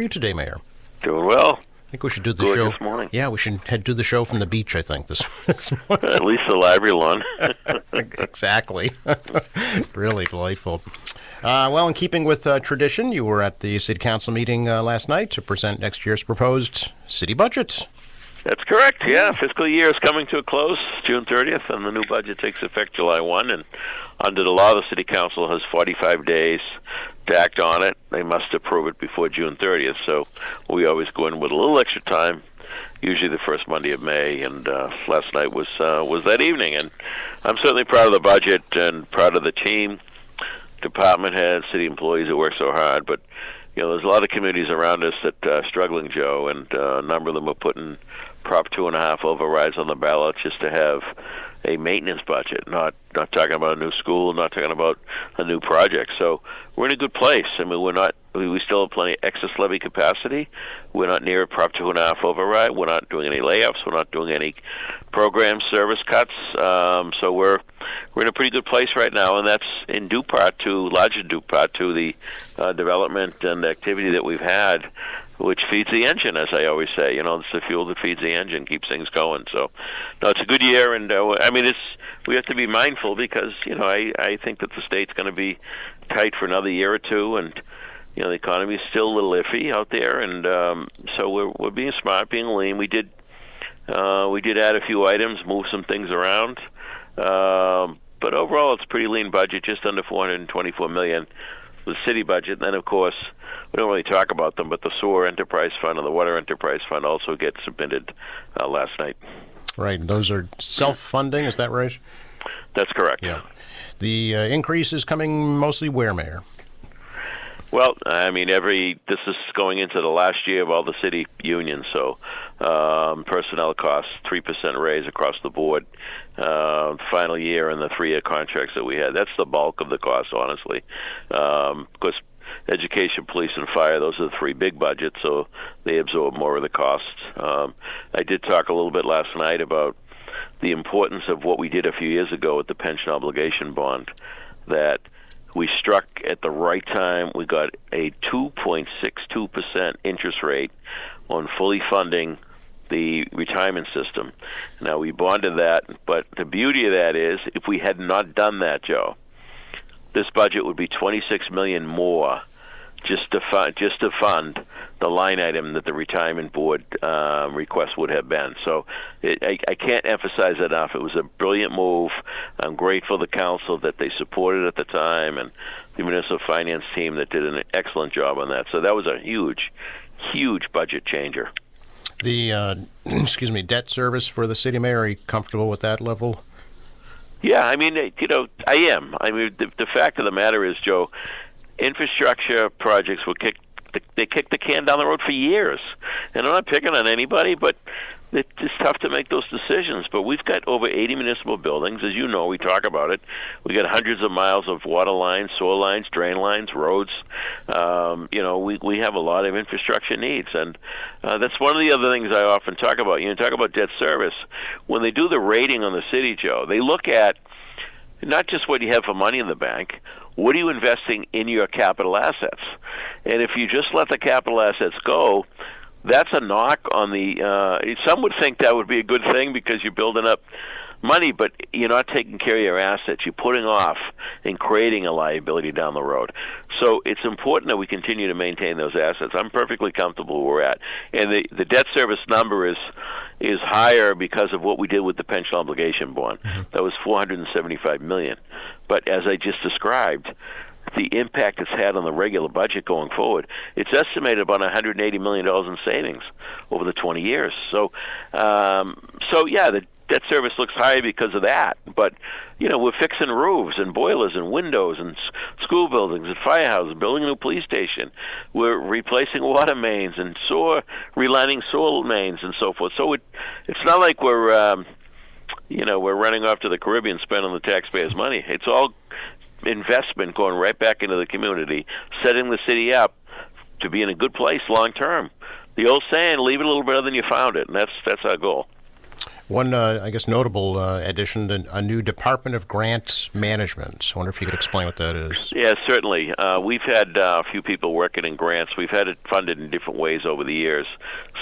you today, Mayor? Doing well. I think we should do the Good show. this morning. Yeah, we should do the show from the beach, I think, this morning. At least the library lawn. Exactly. Really delightful. Well, in keeping with tradition, you were at the City Council meeting last night to present next year's proposed city budget. That's correct, yeah. Fiscal year is coming to a close June 30th, and the new budget takes effect July 1. And under the law, the City Council has 45 days to act on it. They must approve it before June 30th, so we always go in with a little extra time, usually the first Monday of May, and last night was that evening. And I'm certainly proud of the budget and proud of the team, department heads, city employees who work so hard, but there's a lot of communities around us that are struggling, Joe, and a number of them are putting Prop 2.5 overrides on the ballot just to have a maintenance budget, not talking about a new school, not talking about a new project. So we're in a good place. I mean, we still have plenty of excess levy capacity. We're not near a Prop 2.5 override. We're not doing any layoffs. We're not doing any program service cuts. So we're in a pretty good place right now, and that's in large due part to the development and activity that we've had, which feeds the engine, as I always say. It's the fuel that feeds the engine, keeps things going. So, no, it's a good year, and we have to be mindful because I think that the state's going to be tight for another year or two, and the economy is still a little iffy out there, and so we're being smart, being lean. We did add a few items, move some things around, but overall it's a pretty lean budget, just under $424 million. The city budget, and then of course we don't really talk about them, but the sewer enterprise fund and the water enterprise fund also get submitted last night. Right, and those are self-funding, is that right? That's correct. Yeah. The increase is coming mostly where, Mayor? Well, I mean, this is going into the last year of all the city unions, so personnel costs, 3% raise across the board, final year in the 3-year contracts that we had. That's the bulk of the cost, honestly. Because education, police, and fire, those are the 3 big budgets, so they absorb more of the costs. I did talk a little bit last night about the importance of what we did a few years ago with the pension obligation bond, that we struck at the right time. We got a 2.62% interest rate on fully funding the retirement system. Now, we bonded that, but the beauty of that is if we had not done that, Joe, this budget would be $26 million more just to fund the line item that the retirement board request would have been. So I can't emphasize that enough. It was a brilliant move. I'm grateful to the council that they supported at the time, and the municipal finance team that did an excellent job on that. So that was a huge, huge budget changer. The debt service for the city, Mayor, are you comfortable with that level? Yeah, I mean, I am. I mean, the fact of the matter is, Joe, infrastructure projects kicked the can down the road for years. And I'm not picking on anybody, but it's tough to make those decisions. But we've got over 80 municipal buildings. As you know, we talk about it. We got hundreds of miles of water lines, sewer lines, drain lines, roads. We have a lot of infrastructure needs. And that's one of the other things I often talk about. Talk about debt service. When they do the rating on the city, Joe, they look at not just what you have for money in the bank, what are you investing in your capital assets? And if you just let the capital assets go, that's a knock on the some would think that would be a good thing because you're building up money, but you're not taking care of your assets. You're putting off and creating a liability down the road. So it's important that we continue to maintain those assets. I'm perfectly comfortable where we're at. And the debt service number is higher because of what we did with the pension obligation bond. Mm-hmm. That was $475 million. But as I just described, the impact it's had on the regular budget going forward, it's estimated about $180 million in savings over the 20 years. So yeah, the debt service looks high because of that. But, we're fixing roofs and boilers and windows and school buildings and firehouses, building a new police station. We're replacing water mains and relining sewer mains and so forth. So it's not like we're running off to the Caribbean spending the taxpayers' money. It's all investment going right back into the community, setting the city up to be in a good place long term. The old saying, leave it a little better than you found it, and that's our goal. One, I guess, notable addition, a new Department of Grants Management. I wonder if you could explain what that is. Yeah, certainly. We've had a few people working in grants. We've had it funded in different ways over the years,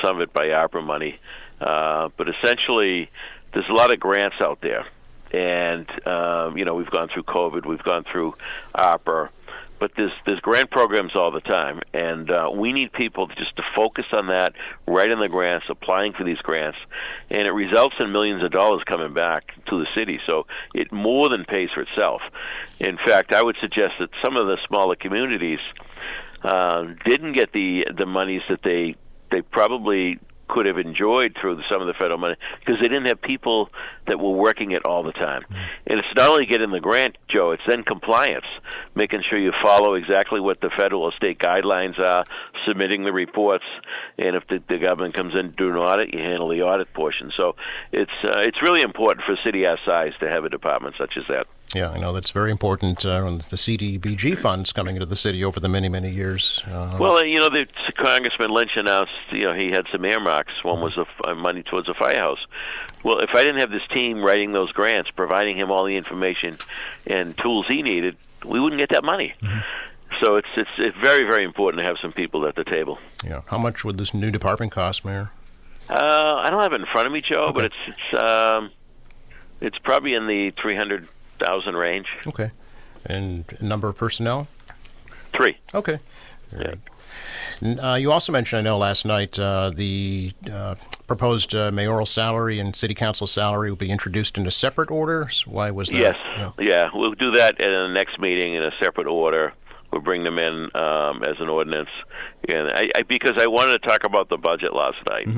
some of it by ARPA money. But essentially, there's a lot of grants out there. And, we've gone through COVID, we've gone through ARPA. But there's grant programs all the time, and we need people just to focus on that, writing the grants, applying for these grants, and it results in millions of dollars coming back to the city. So it more than pays for itself. In fact, I would suggest that some of the smaller communities didn't get the monies that they probably could have enjoyed through some of the federal money because they didn't have people that were working it all the time. And it's not only getting the grant, Joe, it's then compliance, making sure you follow exactly what the federal or state guidelines are, submitting the reports, and if the government comes in to do an audit, you handle the audit portion. So it's really important for a city our size to have a department such as that. Yeah, I know that's very important. The CDBG funds coming into the city over the many, many years. Well, the Congressman Lynch announced, he had some earmarks. One was money towards a firehouse. Well, if I didn't have this team writing those grants, providing him all the information and tools he needed, we wouldn't get that money. So it's very, very important to have some people at the table. Yeah. How much would this new department cost, Mayor? I don't have it in front of me, Joe, Okay. but it's probably in the 300,000 range. Okay. And number of personnel? 3. Okay. Yeah. You also mentioned, I know, last night the proposed mayoral salary and city council salary will be introduced in a separate order. So why was that? Yes. Yeah. Yeah, we'll do that in the next meeting in a separate order. We'll bring them in as an ordinance. And because I wanted to talk about the budget last night,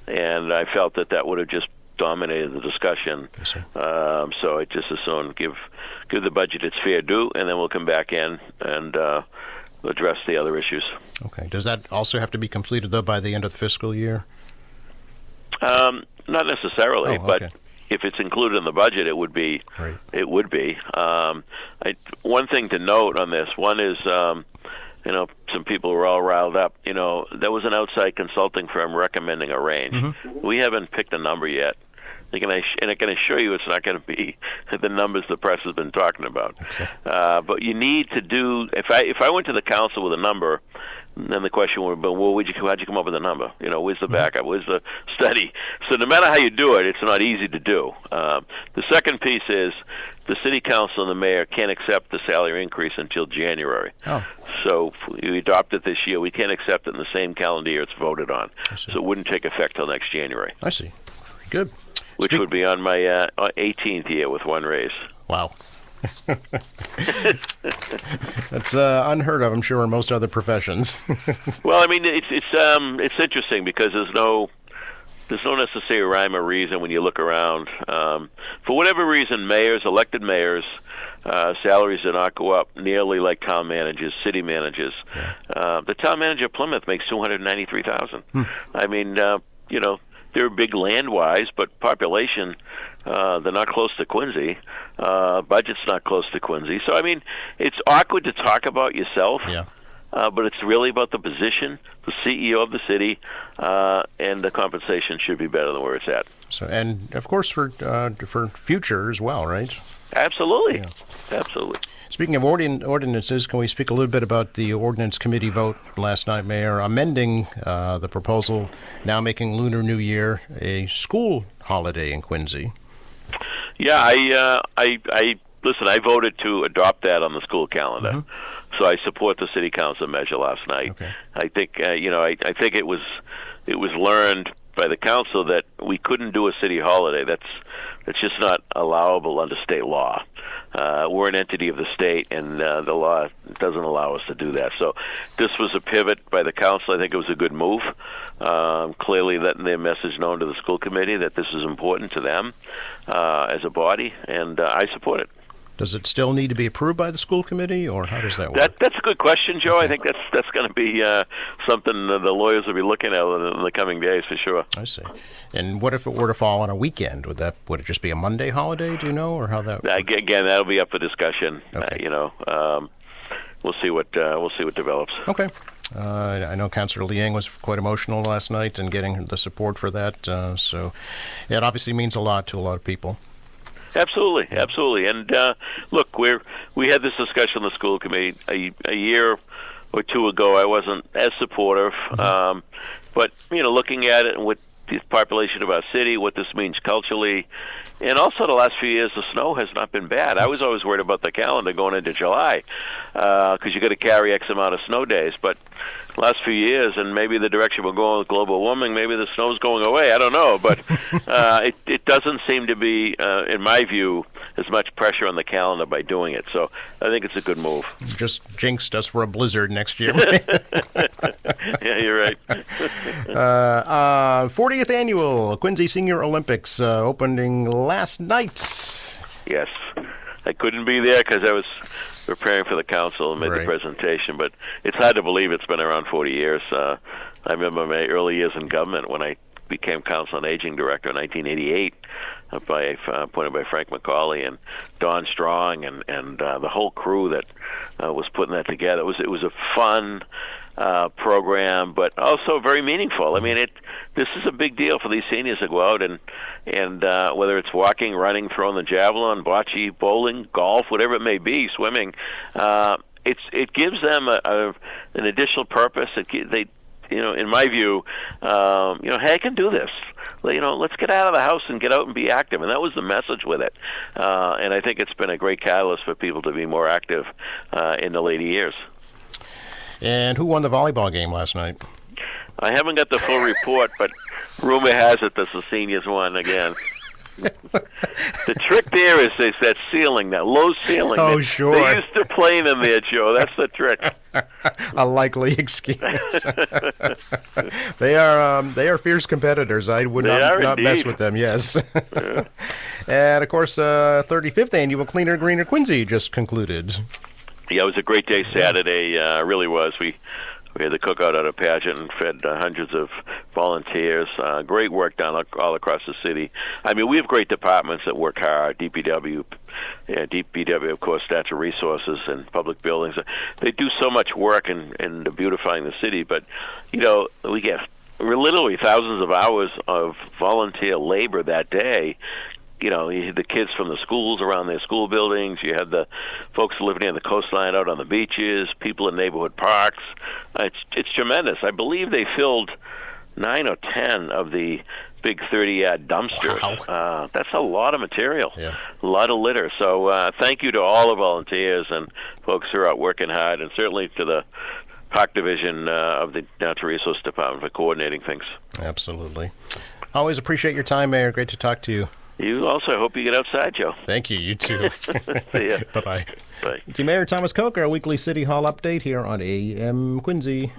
and I felt that would have just dominated the discussion. Yes, sir. So I just assumed give the budget its fair due, and then we'll come back in and address the other issues. Okay. Does that also have to be completed, though, by the end of the fiscal year? Not necessarily, Oh, okay. but if it's included in the budget, it would be. Right. It would be. One thing to note on this, one is, some people were all riled up. There was an outside consulting firm recommending a range. We haven't picked a number yet. And I can assure you it's not going to be the numbers the press has been talking about. Okay. But you need to do. If I went to the council with a number, then the question would have been, well, how'd you come up with a number? Where's the backup? Where's the study? So no matter how you do it, it's not easy to do. The second piece is the city council and the mayor can't accept the salary increase until January. Oh. So if we adopt it this year, we can't accept it in the same calendar year it's voted on. So it wouldn't take effect till next January. I see. Very good. Which would be on my 18th year with one raise. Wow. That's unheard of, I'm sure, in most other professions. Well, I mean, it's interesting because there's no necessary rhyme or reason when you look around. For whatever reason, elected mayors, salaries do not go up nearly like town managers, city managers. Yeah. The town manager of Plymouth makes $293,000. I mean, they're big land-wise, but population, they're not close to Quincy. Budget's not close to Quincy. So, I mean, it's awkward to talk about yourself, but it's really about the position, the CEO of the city, and the compensation should be better than where it's at. So, and, of course, for future as well, right? Absolutely. Yeah. Absolutely. Speaking of ordinances, can we speak a little bit about the ordinance committee vote last night, Mayor, amending the proposal, now making Lunar New Year a school holiday in Quincy? Yeah, I listen. I voted to adopt that on the school calendar, so I support the city council measure last night. Okay. I think I think it was learned by the council that we couldn't do a city holiday. That's just not allowable under state law. We're an entity of the state, and the law doesn't allow us to do that. So this was a pivot by the council. I think it was a good move. Clearly letting their message known to the school committee that this is important to them as a body, and I support it. Does it still need to be approved by the school committee, or how does that work? That's a good question, Joe. I think that's going to be something the lawyers will be looking at in the coming days for sure. I see. And what if it were to fall on a weekend? Would it just be a Monday holiday? Do you know, or how that? Again, that'll be up for discussion. Okay. We'll see what develops. Okay. I know Councillor Liang was quite emotional last night in getting the support for that. So yeah, it obviously means a lot to a lot of people. Absolutely, absolutely. And look, we had this discussion in the school committee a year or two ago. I wasn't as supportive, but looking at it with the population of our city, what this means culturally, and also the last few years, the snow has not been bad. I was always worried about the calendar going into July because you got to carry X amount of snow days. But last few years, and maybe the direction we're going with global warming, maybe the snow's going away. I don't know, but it doesn't seem to be, in my view, as much pressure on the calendar by doing it. So I think it's a good move. Just jinxed us for a blizzard next year. Yeah, you're right. 40th annual Quincy Senior Olympics opening last night. Yes. I couldn't be there because I was preparing for the council and made the presentation, but it's hard to believe it's been around 40 years. I remember my early years in government when I became Council on Aging Director in 1988, appointed by Frank McCauley and Don Strong and the whole crew that was putting that together. It was a fun program, but also very meaningful. I mean, this is a big deal for these seniors to go out and whether it's walking, running, throwing the javelin, bocce, bowling, golf, whatever it may be, swimming. It gives them an additional purpose. In my view, hey, I can do this. Let's get out of the house and get out and be active. And that was the message with it. And I think it's been a great catalyst for people to be more active in the later years. And who won the volleyball game last night? I haven't got the full report, but rumor has it that the seniors won again. The trick there is that ceiling, that low ceiling. Oh, sure. They used to play in there, Joe. That's the trick. A likely excuse. They are fierce competitors. I would not mess with them. Yes. Yeah. And of course, 35th annual Cleaner Greener Quincy just concluded. Yeah, it was a great day Saturday. Really was. We had the cookout at a pageant and fed hundreds of volunteers. Great work done all across the city. I mean, we have great departments that work hard. DPW, of course, Natural Resources and Public Buildings. They do so much work in beautifying the city. But, we get literally thousands of hours of volunteer labor that day. You had the kids from the schools around their school buildings. You had the folks living near the coastline out on the beaches, people in neighborhood parks. It's tremendous. I believe they filled 9 or 10 of the big 30-yard dumpsters. Wow. That's a lot of material, a lot of litter. So thank you to all the volunteers and folks who are out working hard, and certainly to the Park Division of the Natural Resource Department for coordinating things. Absolutely. Always appreciate your time, Mayor. Great to talk to you. You also. Hope you get outside, Joe. Thank you. You too. See ya. Bye-bye. Bye. It's Mayor Thomas Koch, our weekly City Hall update here on AM Quincy.